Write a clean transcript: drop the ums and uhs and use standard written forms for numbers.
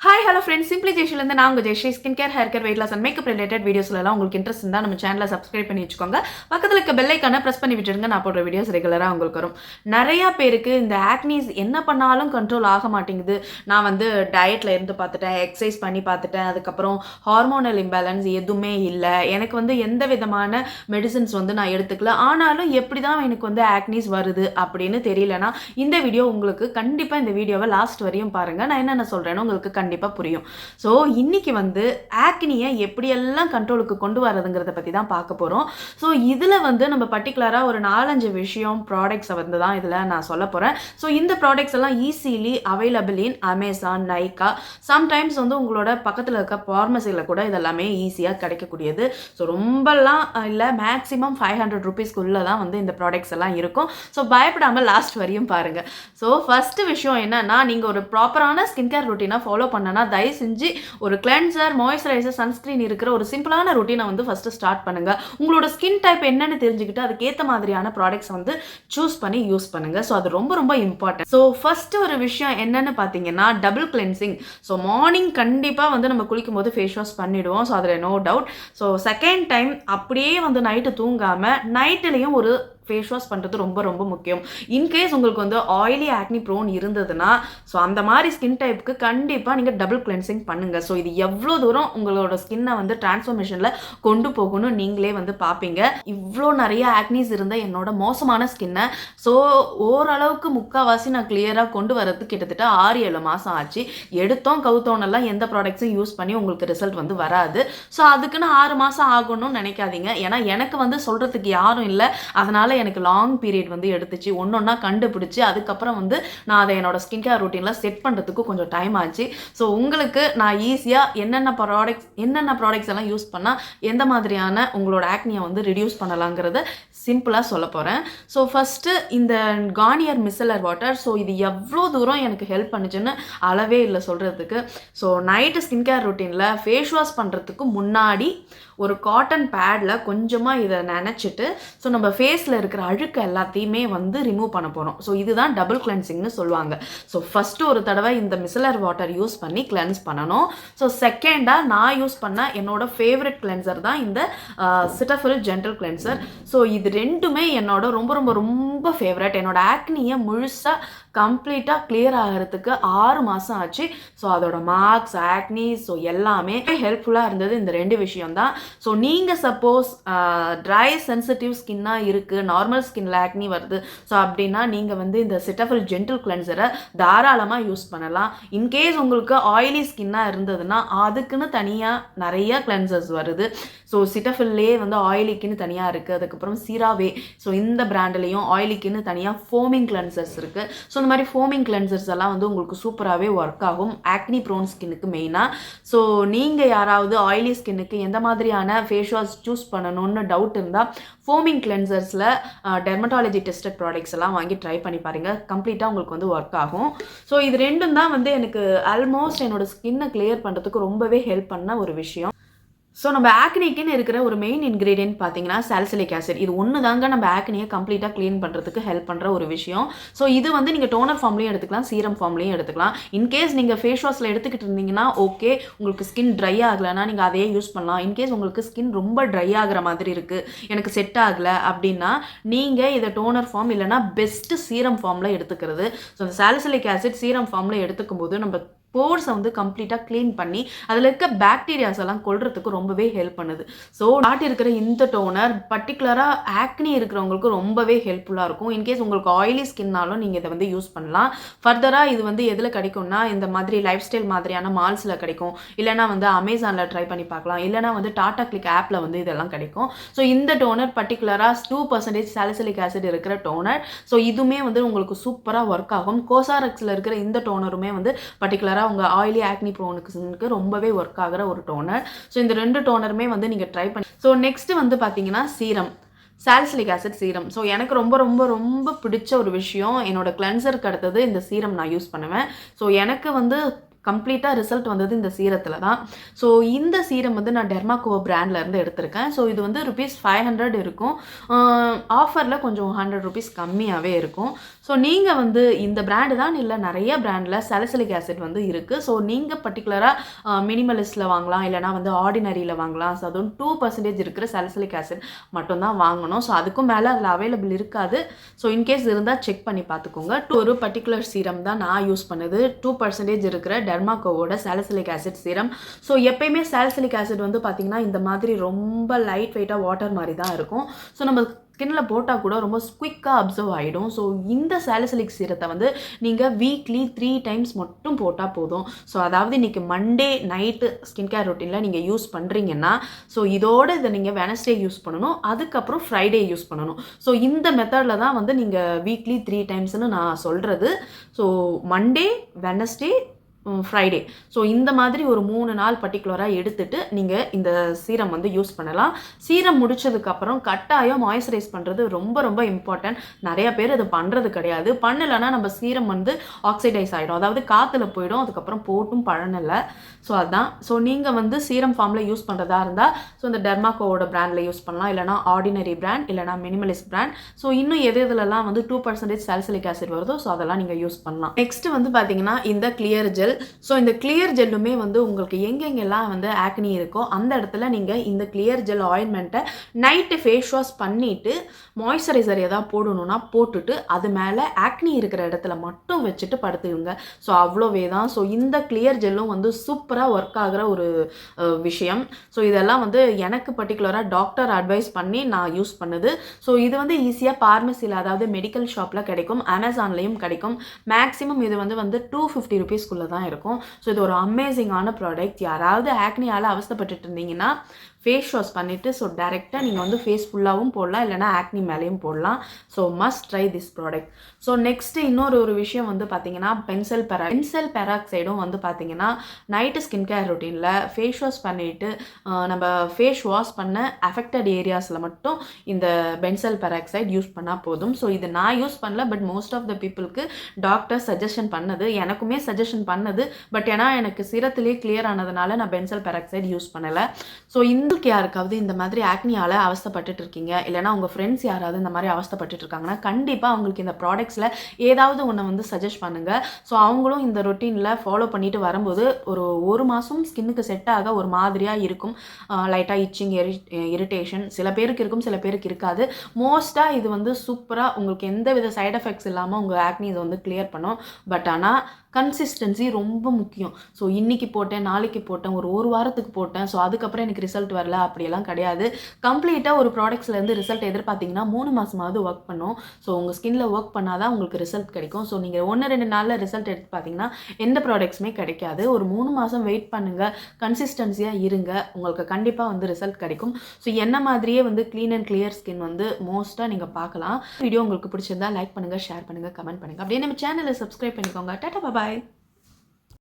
Hi hello friends, simply ஜெய்ஷிலேருந்து நான் உங்கள் Jayashree. Skin care, hair care, weight loss and makeup related வீடியோஸ்லாம் உங்களுக்கு இன்ட்ரெஸ்ட் இருந்தால் நம்ம சேனலை சப்ஸ்கிரைப் பண்ணி வச்சுக்கோங்க. பக்கத்தில் இருக்க பெல் ஐக்கானை ப்ரெஸ் பண்ணி விட்டுருங்க. நான் போடுற வீடியோஸ் ரெகுலராக உங்களுக்கு வரும். நிறையா பேருக்கு இந்த ஆக்னீஸ் என்ன பண்ணாலும் கண்ட்ரோல் ஆக மாட்டேங்குது. நான் வந்து டயட்டில் இருந்து பார்த்துட்டேன், எக்ஸசைஸ் பண்ணி பார்த்துட்டேன், அதுக்கப்புறம் ஹார்மோனல் இம்பேலன்ஸ் எதுவுமே இல்லை, எனக்கு வந்து எந்த விதமான மெடிசன்ஸ் வந்து நான் எடுத்துக்கல, ஆனாலும் எப்படி தான் எனக்கு வந்து ஆக்னீஸ் வருது அப்படின்னு தெரியலனா இந்த வீடியோ உங்களுக்கு கண்டிப்பாக இந்த வீடியோவை லாஸ்ட் வரையும் பாருங்கள். நான் என்னென்ன சொல்கிறேன்னு உங்களுக்கு கண்டிப்பாக புரியும். ஸோ இன்னைக்கு வந்து ஆக்னியை எப்படியெல்லாம் கண்ட்ரோலுக்கு கொண்டு வரதுங்கிறத பற்றி தான் பார்க்க போகிறோம். ஸோ இதில் வந்து நம்ம பர்டிகுலராக ஒரு 4-5 விஷயம் ப்ராடக்ட்ஸை வந்து தான் இதில் நான் சொல்ல போகிறேன். ஸோ இந்த ப்ராடக்ட்ஸ் எல்லாம் easily available in Amazon, Nykaa, sometimes வந்து உங்களோட பக்கத்தில் இருக்க ஃபார்மசியில் கூட இதெல்லாமே ஈஸியாக கிடைக்கக்கூடியது. ஸோ ரொம்பலாம் இல்லை, மேக்ஸிமம் 500 ருபீஸ்க்குள்ளே தான் வந்து இந்த ப்ராடக்ட்ஸ் எல்லாம் இருக்கும். ஸோ பயப்படாமல் லாஸ்ட் வரையும் பாருங்கள். ஸோ ஃபஸ்ட்டு விஷயம் என்னன்னா, நீங்கள் ஒரு ப்ராப்பரான ஸ்கின் கேர் ரொட்டீனை ஃபாலோ பண்ணனா தயவு செஞ்சு ஒரு கிளென்சர், மாய்ஸ்சரைசர், சன்ஸ்கிரீன் இருக்கிற ஒரு சிம்பிளான ரொட்டீனை வந்து ஃபஸ்ட்டு ஸ்டார்ட் பண்ணுங்க. உங்களோட ஸ்கின் டைப் என்னன்னு தெரிஞ்சுக்கிட்டு அதுக்கேற்ற மாதிரியான ப்ராடக்ட்ஸ் வந்து சூஸ் பண்ணி யூஸ் பண்ணுங்க. ஸோ அது ரொம்ப ரொம்ப இம்பார்ட்டன்ட். ஸோ ஃபர்ஸ்ட் ஒரு விஷயம் என்னன்னு பார்த்தீங்கன்னா டபுள் கிளென்சிங். ஸோ மார்னிங் கண்டிப்பாக வந்து நம்ம குளிக்கும் போது ஃபேஸ் வாஷ் பண்ணிடுவோம். ஸோ அதில் no doubt. So second time அப்படியே வந்து நைட்டு தூங்காமல் நைட்டுலேயும் ஒரு ஃபேஸ் வாஷ் பண்ணுறது ரொம்ப ரொம்ப முக்கியம். இன்கேஸ் உங்களுக்கு வந்து ஆயிலி ஆக்னி ப்ரோன் இருந்ததுன்னா, ஸோ அந்த மாதிரி ஸ்கின் டைப்புக்கு கண்டிப்பாக நீங்கள் டபுள் கிளென்சிங் பண்ணுங்கள். ஸோ இது எவ்வளோ தூரம் உங்களோட ஸ்கின்னை வந்து டிரான்ஸ்ஃபர்மேஷனில் கொண்டு போகணும்னு நீங்களே வந்து பார்ப்பீங்க. இவ்வளோ நிறைய ஆக்னிஸ் இருந்த என்னோட மோசமான ஸ்கின்னை ஸோ ஓரளவுக்கு முக்கால்வாசி நான் கிளியராக கொண்டு வரதுக்கு கிட்டத்தட்ட 6-7 மாதம் ஆச்சு. எடுத்தோம் கவுத்தோன்னெல்லாம் எந்த ப்ராடக்ட்ஸும் யூஸ் பண்ணி உங்களுக்கு ரிசல்ட் வந்து வராது. ஸோ அதுக்குன்னு 6 மாதம் ஆகணும்னு நினைக்காதீங்க. ஏன்னா எனக்கு வந்து சொல்கிறதுக்கு யாரும் இல்லை. அதனால் எனக்கு லாங் பீரியட் வந்து எடுத்துச்சு. ஒன்றொன்னா கண்டுபிடிச்சி அதுக்கப்புறம் வந்து நான் அதை என்னோட ஸ்கின் கேர் ரொட்டீனில் செட் பண்ணுறதுக்கு கொஞ்சம் டைம் ஆச்சு. ஸோ உங்களுக்கு நான் ஈஸியாக என்னென்ன ப்ராடக்ட்ஸ் எல்லாம் யூஸ் பண்ணால் எந்த மாதிரியான உங்களோட ஆக்னியை வந்து ரிடியூஸ் பண்ணலாங்கிறத சிம்பிளாக சொல்ல போகிறேன். ஸோ ஃபஸ்ட்டு இந்த கார்னியர் மிசலர் வாட்டர். ஸோ இது எவ்வளோ தூரம் எனக்கு ஹெல்ப் பண்ணுச்சுன்னு அளவே இல்லை சொல்கிறதுக்கு. ஸோ நைட்டு ஸ்கின் கேர் ரொட்டீனில் ஃபேஸ் வாஷ் பண்ணுறதுக்கு முன்னாடி ஒரு காட்டன் பேடில் கொஞ்சமாக இதை நினச்சிட்டு ஸோ நம்ம ஃபேஸில் இருக்கிற அழுக்கு எல்லாத்தையுமே வந்து ரிமூவ் பண்ண போகிறோம். ஸோ இதுதான் டபுள் கிளென்சிங்னு சொல்லுவாங்க. ஸோ ஃபஸ்ட்டு ஒரு தடவை இந்த மிசலர் வாட்டர் யூஸ் பண்ணி கிளென்ஸ் பண்ணணும். ஸோ செகண்டாக நான் யூஸ் பண்ண என்னோட ஃபேவரட் கிளென்சர் தான் இந்த சிட்டஃபில் ஜென்டல் கிளென்சர். ஸோ இது ரெண்டுமே என்னோட ரொம்ப ரொம்ப ரொம்ப ஃபேவரட். என்னோட ஆக்னியை முழுசாக கம்ப்ளீட்டாக கிளியர் ஆகிறதுக்கு 6 மாதம் ஆச்சு. ஸோ அதோட மார்க்ஸ், ஆக்னி, ஸோ எல்லாமே ஹெல்ப்ஃபுல்லாக இருந்தது இந்த 2 விஷயம்தான். ஸோ நீங்கள் சப்போஸ் ட்ரை சென்சிட்டிவ் ஸ்கின்னாக இருக்குது, நார்மல் ஸ்கின்ல ஆக்னி வருது, ஸோ அப்படின்னா நீங்கள் வந்து இந்த சிட்டஃபில் ஜென்டில் கிளென்சரை தாராளமாக யூஸ் பண்ணலாம். இன்கேஸ் உங்களுக்கு ஆயிலி ஸ்கின்னாக இருந்ததுன்னா அதுக்குன்னு தனியாக நிறைய கிளென்சர்ஸ் வருது. ஸோ சிட்டஃபில்லே வந்து ஆயிலிக்குன்னு தனியாக இருக்குது. அதுக்கப்புறம் சீராவே, ஸோ இந்த பிராண்ட்லேயும் ஆயிலிக்குன்னு தனியாக ஃபோமிங் கிளென்சர்ஸ் இருக்குது. ஸோ இந்த மாதிரி ஃபோமிங் கிளென்சர்ஸ் எல்லாம் வந்து உங்களுக்கு சூப்பராகவே ஒர்க் ஆகும் ஆக்னி ப்ரோன் ஸ்கின்னுக்கு மெயினாக. ஸோ நீங்கள் யாராவது ஆயிலி ஸ்கின்னுக்கு எந்த மாதிரியான ஃபேஸ் வாஷ் சூஸ் பண்ணணும்னு டவுட் இருந்தால் ஃபோமிங் கிளென்சர்ஸில் டெர்மட்டாலஜி டெஸ்டட் ப்ராடக்ட்ஸ் எல்லாம் வாங்கி ட்ரை பண்ணி பாருங்கள். கம்ப்ளீட்டாக உங்களுக்கு வந்து ஒர்க் ஆகும். ஸோ இது ரெண்டும் தான் வந்து எனக்கு ஆல்மோஸ்ட் என்னோட ஸ்கின்னை கிளியர் பண்ணுறதுக்கு ரொம்பவே ஹெல்ப் பண்ண ஒரு விஷயம். ஸோ நம்ம ஆக்னிக்குன்னு இருக்கிற ஒரு மெயின் இன்க்ரீடியன்ட் பார்த்தீங்கன்னா சாலிசிலிக் ஆசிட். இது ஒன்று தாங்க நம்ம ஆக்னியை கம்ப்ளீட்டாக க்ளீன் பண்ணுறதுக்கு ஹெல்ப் பண்ணுற ஒரு விஷயம். ஸோ இது வந்து நீங்கள் டோனர் ஃபார்ம்லையும் எடுத்துக்கலாம், சீரம் ஃபார்ம்லையும் எடுத்துக்கலாம். இன்கேஸ் நீங்கள் ஃபேஸ் வாஷில் எடுத்துக்கிட்டு இருந்தீங்கன்னா ஓகே, உங்களுக்கு ஸ்கின் ட்ரை ஆகலைன்னா நீங்கள் அதையே யூஸ் பண்ணலாம். இன்கேஸ் உங்களுக்கு ஸ்கின் ரொம்ப ட்ரை ஆகிற மாதிரி இருக்குது, எனக்கு செட் ஆகலை அப்படின்னா நீங்கள் இதை டோனர் ஃபார்ம் இல்லைனா பெஸ்ட்டு சீரம் ஃபார்மில் எடுத்துக்கிறது. ஸோ இந்த சாலிசிலிக் ஆசிட் சீரம் ஃபார்மில் எடுத்துக்கும் போது நம்ம போர்ஸை வந்து கம்ப்ளீட்டாக க்ளீன் பண்ணி அதில் இருக்க பாக்டீரியாஸ் எல்லாம் கொள்றதுக்கு ரொம்பவே ஹெல்ப் பண்ணுது. ஸோ நாட்டி இருக்கிற இந்த டோனர் பர்டிகுலராக ஆக்னி இருக்கிறவங்களுக்கு ரொம்பவே ஹெல்ப்ஃபுல்லாக இருக்கும். இன்கேஸ் உங்களுக்கு ஆயிலி ஸ்கின்னாலும் நீங்கள் இதை வந்து யூஸ் பண்ணலாம். ஃபர்தராக இது வந்து எதில் கிடைக்கும்னா இந்த மாதிரி லைஃப் ஸ்டைல் மாதிரியான மால்ஸில் கிடைக்கும், இல்லைனா வந்து அமேசானில் ட்ரை பண்ணி பார்க்கலாம், இல்லைனா வந்து டாடா கிளிக் ஆப்பில் வந்து இதெல்லாம் கிடைக்கும். ஸோ இந்த டோனர் பர்டிகுலராக 2% சாலிசிலிக் ஆசிட் இருக்கிற டோனர். ஸோ இதுவுமே வந்து உங்களுக்கு சூப்பராக ஒர்க் ஆகும். கோசாரெக்ஸில் இருக்கிற இந்த டோனருமே வந்து பர்டிகுலராக உங்கள் ஆயிலி ஆக்னி ப்ரோனுக்கு ரொம்பவே ஒர்க் ஆகிற ஒரு டோனர். ஸோ இந்த 2 டோனருமே வந்து நீங்கள் ட்ரை பண்ணி. ஸோ நெக்ஸ்ட்டு வந்து பார்த்தீங்கன்னா serum, salicylic acid serum. So எனக்கு ரொம்ப ரொம்ப ரொம்ப பிடிச்ச ஒரு விஷயம். என்னோட கிளென்சருக்கு அடுத்தது இந்த சீரம் நான் யூஸ் பண்ணுவேன். ஸோ எனக்கு வந்து கம்ப்ளீட்டாக ரிசல்ட் வந்தது இந்த சீரத்தில் தான். ஸோ இந்த சீரம் வந்து நான் டெர்மாகோ பிராண்ட்லேருந்து எடுத்திருக்கேன். ஸோ இது வந்து ₹500 இருக்கும். ஆஃபரில் கொஞ்சம் ₹100 கம்மியாகவே இருக்கும். ஸோ நீங்கள் வந்து இந்த பிராண்டு தான் இல்லை, நிறைய பிராண்டில் சாலிசிலிக் ஆசிட் வந்து இருக்குது. ஸோ நீங்கள் பர்டிகுலராக மினிமலிஸ்ட்டில் வாங்கலாம், இல்லைனா வந்து ஆர்டினரியில் வாங்கலாம். ஸோ அதுவும் 2% இருக்கிற சாலிசிலிக் ஆசிட் மட்டும்தான் வாங்கணும். ஸோ அதுக்கும் மேலே அதில் அவைலபிள் இருக்காது. ஸோ இன்கேஸ் இருந்தால் செக் பண்ணி பார்த்துக்கோங்க. ஒரு பர்டிகுலர் சீரம் தான் நான் யூஸ் பண்ணுது, 2% இருக்கிற டெர்மாகோவோட சாலிசிலிக் ஆசிட் சீரம். ஸோ எப்பயுமே சாலிசிலிக் ஆசிட் வந்து பார்த்திங்கன்னா இந்த மாதிரி ரொம்ப லைட் வெயிட்டாக வாட்டர் மாதிரி தான் இருக்கும். ஸோ நம்ம ஸ்கின்ல போட்டால் கூட ரொம்ப குயிக்காக அப்சர்வ் ஆகிடும். ஸோ இந்த சாலிசிலிக் சீரத்தை வந்து நீங்கள் வீக்லி 3 டைம்ஸ் மட்டும் போட்டால் போதும். ஸோ அதாவது இன்றைக்கி மண்டே நைட்டு ஸ்கின் கேர் ரொட்டீனில் நீங்கள் யூஸ் பண்ணுறீங்கன்னா, ஸோ இதோடு இதை நீங்கள் வெனஸ்டே யூஸ் பண்ணணும், அதுக்கப்புறம் ஃப்ரைடே யூஸ் பண்ணணும். ஸோ இந்த மெத்தடில் தான் வந்து நீங்கள் வீக்லி 3 டைம்ஸ்னு நான் சொல்கிறது. So Monday, Wednesday, Friday, so இந்த மாதிரி ஒரு 3 நாள் பர்டிகுலராக எடுத்துகிட்டு நீங்கள் இந்த சீரம் வந்து யூஸ் பண்ணலாம். சீரம் முடிச்சதுக்கப்புறம் கட்டாயம் மாய்ஸ்சரைஸ் பண்ணுறது ரொம்ப ரொம்ப இம்பார்ட்டன்ட். நிறைய பேர் இது பண்ணுறது கிடையாது. பண்ணலைன்னா நம்ம சீரம் வந்து ஆக்சிடைஸ் ஆகிடும், அதாவது காற்றுல போயிடும், அதுக்கப்புறம் போட்டும் பழனில்லை. ஸோ அதுதான். ஸோ நீங்கள் வந்து சீரம் ஃபார்மில் யூஸ் பண்ணுறதா இருந்தால் ஸோ இந்த டெர்மாகோவோட பிராண்டில் யூஸ் பண்ணலாம், இல்லைனா ஆர்டினரி பிராண்ட், இல்லைனா மினிமலிஸ்ட் பிராண்ட். ஸோ இன்னும் எதுலலாம் வந்து 2% சாலிசிலிக் ஆசிட் வருதோ ஸோ அதெல்லாம் நீங்கள் யூஸ் பண்ணலாம். நெக்ஸ்ட் வந்து பார்த்தீங்கன்னா இந்த கிளியர் ஜெல். ஸோ இந்த கிளியர் ஜெல்லுமே வந்து உங்களுக்கு எங்கெங்கெல்லாம் வந்து ஆக்னி இருக்கோ அந்த இடத்துல நீங்கள் இந்த கிளியர் ஜெல் ஆயின்மெண்ட்டை நைட்டு ஃபேஸ் வாஷ் பண்ணிவிட்டு மாய்ஸ்சரைசர் எதாவது போடணுன்னா போட்டுட்டு அது மேலே ஆக்னி இருக்கிற இடத்துல மட்டும் வச்சுட்டு படுத்துடுங்க. ஸோ அவ்வளோவே தான். ஸோ இந்த கிளியர் ஜெல்லும் வந்து சூப்பராக ஒர்க் ஆகிற ஒரு விஷயம். ஸோ இதெல்லாம் வந்து எனக்கு பர்டிகுலராக டாக்டர் அட்வைஸ் பண்ணி நான் யூஸ் பண்ணுது. ஸோ இது வந்து ஈஸியாக பார்மசியில், அதாவது மெடிக்கல் ஷாப்பில் கிடைக்கும், அமேசான்லேயும் கிடைக்கும். மேக்ஸிமம் இது வந்து ₹250 தான் இருக்கும். ஸோ இது ஒரு அமேசிங்கான ப்ராடக்ட். யாராவது ஆக்னியால் அவஸ்தைப்பட்டுட்டு இருந்தீங்கன்னா ஃபேஸ் வாஷ் பண்ணிவிட்டு ஸோ டேரெக்டாக நீங்கள் வந்து ஃபேஸ் ஃபுல்லாகவும் போடலாம், இல்லைனா ஆக்னி மேலேயும் போடலாம். So must try this product. So next இன்னொரு விஷயம் வந்து பார்த்தீங்கன்னா பென்சில் பெராக்சைடும் வந்து பார்த்தீங்கன்னா நைட்டு ஸ்கின் கேர் ரொட்டீனில் ஃபேஸ் வாஷ் பண்ணிவிட்டு நம்ம ஃபேஸ் வாஷ் பண்ண அஃபெக்டட் ஏரியாஸில் மட்டும் இந்த பென்சில் பெராக்சைட் யூஸ் பண்ணால் போதும். ஸோ இது நான் யூஸ் பண்ணல, பட் மோஸ்ட் ஆஃப் த பீப்புளுக்கு டாக்டர் சஜஷன் பண்ணது, எனக்குமே சஜஷன் பண்ணது. பட் ஏன்னா எனக்கு சிரத்திலே கிளியர் ஆனதுனால நான் பென்சில் பெராக்சைட் யூஸ் பண்ணலை. ஸோ இந்த யாருக்காவது இந்த மாதிரி ஆக்னியால் அவஸ்தைப்பட்டுட்டு இருக்கீங்க, இல்லைனா உங்கள் ஃப்ரெண்ட்ஸ் யாராவது இந்த மாதிரி அவஸ்தைப்பட்டுட்டு இருக்காங்கன்னா கண்டிப்பாக அவங்களுக்கு இந்த ப்ராடக்ட்ஸில் ஏதாவது ஒன்று வந்து சஜஸ்ட் பண்ணுங்கள். ஸோ அவங்களும் இந்த ரொட்டீனில் ஃபாலோ பண்ணிட்டு வரும்போது ஒரு மாதம் ஸ்கின்னுக்கு செட் ஆக ஒரு மாதிரியாக இருக்கும். லைட்டாக இச்சிங், இரிட்டேஷன் சில பேருக்கு இருக்கும், சில பேருக்கு இருக்காது. மோஸ்ட்டாக இது வந்து சூப்பராக உங்களுக்கு எந்த வித சைட் எஃபெக்ட்ஸ் இல்லாமல் உங்கள் ஆக்னி இதை வந்து கிளியர் பண்ணும். பட் ஆனால் கன்சிஸ்டன்சி ரொம்ப முக்கியம். ஸோ இன்றைக்கி போட்டேன், நாளைக்கு போட்டேன், ஒரு வாரத்துக்கு போட்டேன், ஸோ அதுக்கப்புறம் எனக்கு ரிசல்ட் வரல அப்படியெல்லாம் கிடையாது. கம்ப்ளீட்டாக ஒரு ப்ராடக்ட்ஸ்லேருந்து ரிசல்ட் எதிர்பார்த்திங்கன்னா 3 மாதமாவது ஒர்க் பண்ணும். ஸோ உங்கள் ஸ்கின்னில் ஒர்க் பண்ணால் தான் உங்களுக்கு ரிசல்ட் கிடைக்கும். ஸோ நீங்கள் 1-2 நாளில் ரிசல்ட் எடுத்து பார்த்தீங்கன்னா எந்த ப்ராடக்ட்ஸுமே கிடைக்காது. ஒரு 3 மாதம் வெயிட் பண்ணுங்கள், கன்சிஸ்டன்சியாக இருங்க, உங்களுக்கு கண்டிப்பாக வந்து ரிசல்ட் கிடைக்கும். ஸோ என்ன மாதிரியே வந்து க்ளீன் அண்ட் கிளியர் ஸ்கின் வந்து மோஸ்ட்டாக நீங்கள் பார்க்கலாம். வீடியோ உங்களுக்கு பிடிச்சிருந்தா லைக் பண்ணுங்கள், ஷேர் பண்ணுங்கள், கமெண்ட் பண்ணுங்கள். அப்படியே நம்ம சேனலை சப்ஸ்கிரைப் பண்ணிக்கோங்க. டாடா, பாய்.